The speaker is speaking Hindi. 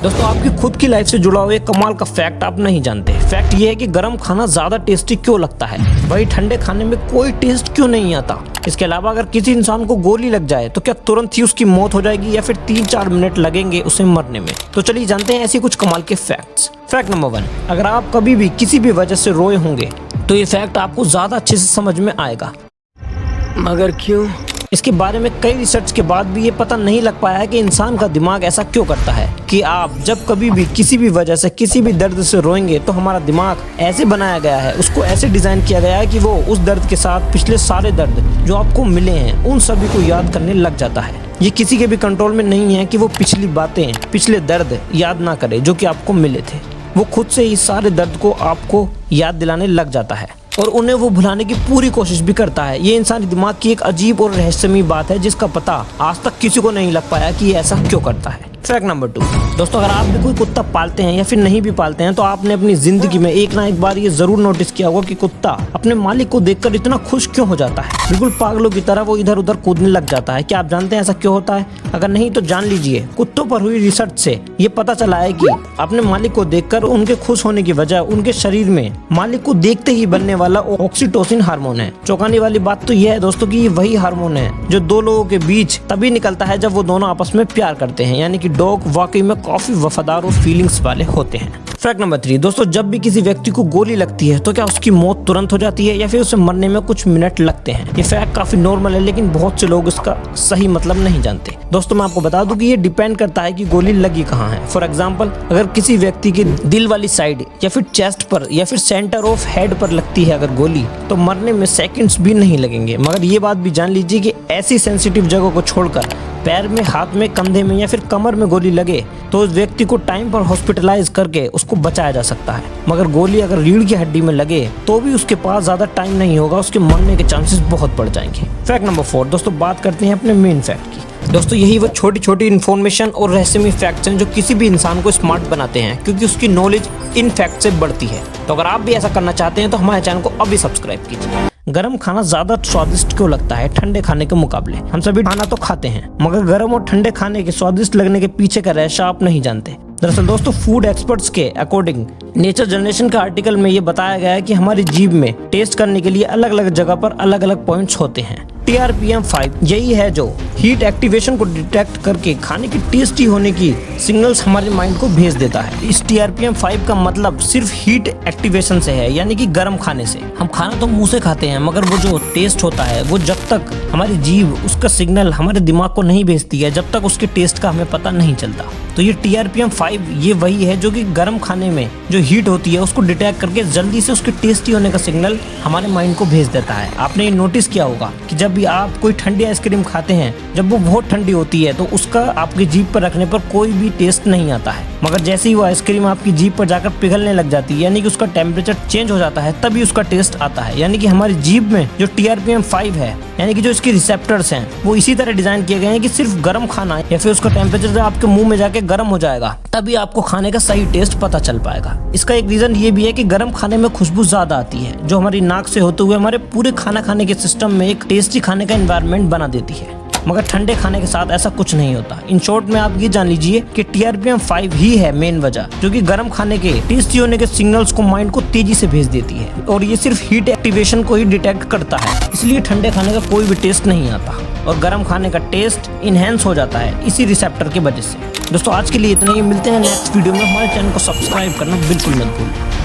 दोस्तों आपकी खुद की लाइफ से जुड़ा हुआ एक कमाल का फैक्ट आप नहीं जानते। फैक्ट ये है कि गर्म खाना ज्यादा टेस्टी क्यों लगता है, वही ठंडे खाने में कोई टेस्ट क्यों नहीं आता। इसके अलावा अगर किसी इंसान को गोली लग जाए तो क्या तुरंत ही उसकी मौत हो जाएगी या फिर 3-4 मिनट लगेंगे उसे मरने में। तो चलिए जानते हैं ऐसी कुछ कमाल के फैक्ट्स। फैक्ट नंबर 1, अगर आप कभी भी किसी भी वजह से रोए होंगे तो ये फैक्ट आपको ज्यादा अच्छे से समझ में आएगा। मगर क्यों? इसके बारे में कई रिसर्च के बाद भी ये पता नहीं लग पाया है कि इंसान का दिमाग ऐसा क्यों करता है कि आप जब कभी भी किसी भी वजह से किसी भी दर्द से रोएंगे तो हमारा दिमाग ऐसे बनाया गया है, उसको ऐसे डिजाइन किया गया है कि वो उस दर्द के साथ पिछले सारे दर्द जो आपको मिले हैं उन सभी को याद करने लग जाता है। ये किसी के भी कंट्रोल में नहीं है कि वो पिछली बातें, पिछले दर्द याद ना करे जो कि आपको मिले थे। वो खुद से ही सारे दर्द को आपको याद दिलाने लग जाता है और उन्हें वो भुलाने की पूरी कोशिश भी करता है। ये इंसानी दिमाग की एक अजीब और रहस्यमयी बात है जिसका पता आज तक किसी को नहीं लग पाया कि ये ऐसा क्यों करता है। फैक्ट नंबर 2, दोस्तों अगर आप भी कोई कुत्ता पालते हैं या फिर नहीं भी पालते हैं तो आपने अपनी जिंदगी में एक ना एक बार ये जरूर नोटिस किया होगा कि कुत्ता अपने मालिक को देखकर इतना खुश क्यों हो जाता है, बिल्कुल पागलों की तरह वो इधर उधर कूदने लग जाता है। क्या आप जानते हैं ऐसा क्यों होता है? अगर नहीं तो जान लीजिए। कुत्तों पर हुई रिसर्च से ये पता चला है कि अपने मालिक को देखकर उनके खुश होने की वजह उनके शरीर में मालिक को देखते ही बनने वाला ऑक्सीटोसिन हार्मोन है। चौंकाने वाली बात तो यह है दोस्तों कि ये वही हार्मोन है जो दो लोगों के बीच तभी निकलता है जब वो दोनों आपस में प्यार करते हैं, यानी कि डॉग वाकई में काफी वफादार और फीलिंग्स वाले होते हैं। फैक्ट नंबर 3, दोस्तों जब भी किसी व्यक्ति को गोली लगती है तो क्या उसकी मौत तुरंत हो जाती है या फिर उसे मरने में कुछ मिनट लगते हैं? ये फैक्ट काफी नॉर्मल है लेकिन बहुत से लोग इसका सही मतलब नहीं जानते। दोस्तों मैं आपको बता दूं कि ये डिपेंड करता है कि गोली लगी कहाँ है। फॉर एग्जांपल अगर किसी व्यक्ति के दिल वाली साइड या फिर चेस्ट पर या फिर सेंटर ऑफ हेड पर लगती है अगर गोली तो मरने में सेकंड्स भी नहीं लगेंगे। मगर ये बात भी जान लीजिए कि ऐसी सेंसिटिव जगह को छोड़कर पैर में, हाथ में, कंधे में या फिर कमर में गोली लगे तो उस व्यक्ति को टाइम पर हॉस्पिटलाइज करके उसको बचाया जा सकता है। मगर गोली अगर रीढ़ की हड्डी में लगे तो भी उसके पास ज्यादा टाइम नहीं होगा, उसके मरने के चांसेस बहुत बढ़ जाएंगे। फैक्ट नंबर 4, दोस्तों बात करते हैं अपने मेन फैक्ट की। दोस्तों यही वो छोटी छोटी इन्फॉर्मेशन और रहस्यमय फैक्ट्स हैं जो किसी भी इंसान को स्मार्ट बनाते हैं क्योंकि उसकी नॉलेज इन फैक्ट से बढ़ती है। तो अगर आप भी ऐसा करना चाहते हैं तो हमारे चैनल को अभी सब्सक्राइब कीजिए। गरम खाना ज्यादा स्वादिष्ट क्यों लगता है ठंडे खाने के मुकाबले? हम सभी खाना तो खाते हैं मगर गरम और ठंडे खाने के स्वादिष्ट लगने के पीछे का रहस्य आप नहीं जानते। दरअसल दोस्तों फूड एक्सपर्ट्स के अकॉर्डिंग नेचर जनरेशन का आर्टिकल में ये बताया गया है कि हमारी जीभ में टेस्ट करने के लिए अलग अलग जगह पर अलग अलग पॉइंट्स होते हैं। TRPM5 यही है जो हीट एक्टिवेशन को डिटेक्ट करके खाने की टेस्टी होने की सिग्नल्स हमारे माइंड को भेज देता है। इस TRPM5 का मतलब सिर्फ हीट एक्टिवेशन से है, यानी कि गर्म खाने से। हम खाना तो मुंह से खाते हैं मगर वो जो टेस्ट होता है वो जब तक हमारी जीभ उसका सिग्नल हमारे दिमाग को नहीं भेजती है जब तक उसके टेस्ट का हमें पता नहीं चलता। तो ये TRPM5 ये वही है जो कि गर्म खाने में जो हीट होती है उसको डिटेक्ट करके जल्दी से उसके टेस्टी होने का सिग्नल हमारे माइंड को भेज देता है। आपने ये नोटिस किया होगा कि जब भी आप कोई ठंडी आइसक्रीम खाते हैं जब वो बहुत ठंडी होती है तो उसका आपकी जीभ पर रखने पर कोई भी टेस्ट नहीं आता है, मगर जैसे ही वो आइसक्रीम आपकी जीभ पर जाकर पिघलने लग जाती है यानी कि उसका टेम्परेचर चेंज हो जाता है तभी उसका टेस्ट आता है। यानी कि हमारी जीभ में जो TRPM5 है यानी कि जो इसके रिसेप्टर्स हैं वो इसी तरह डिजाइन किए गए हैं कि सिर्फ गर्म खाना या फिर उसका टेम्परेचर जब आपके मुंह में जाके गर्म हो जाएगा तभी आपको खाने का सही टेस्ट पता चल पाएगा। इसका एक रीजन ये भी है कि गर्म खाने में खुशबू ज्यादा आती है जो हमारी नाक से होते हुए हमारे पूरे खाना खाने के सिस्टम में एक टेस्टी खाने का एनवायरनमेंट बना देती है। मगर ठंडे खाने के साथ ऐसा कुछ नहीं होता। इन शॉर्ट में आप ये जान लीजिए कि TRPM5 ही है मेन वजह जो कि गर्म खाने के टेस्टी होने के सिग्नल्स को माइंड को तेजी से भेज देती है और ये सिर्फ हीट एक्टिवेशन को ही डिटेक्ट करता है, इसलिए ठंडे खाने का कोई भी टेस्ट नहीं आता और गर्म खाने का टेस्ट इनहेंस हो जाता है इसी रिसेप्टर की वजह से। दोस्तों आज के लिए इतना ही, मिलते हैं नेक्स्ट वीडियो में। हमारे चैनल को सब्सक्राइब करना बिल्कुल मत भूलिए।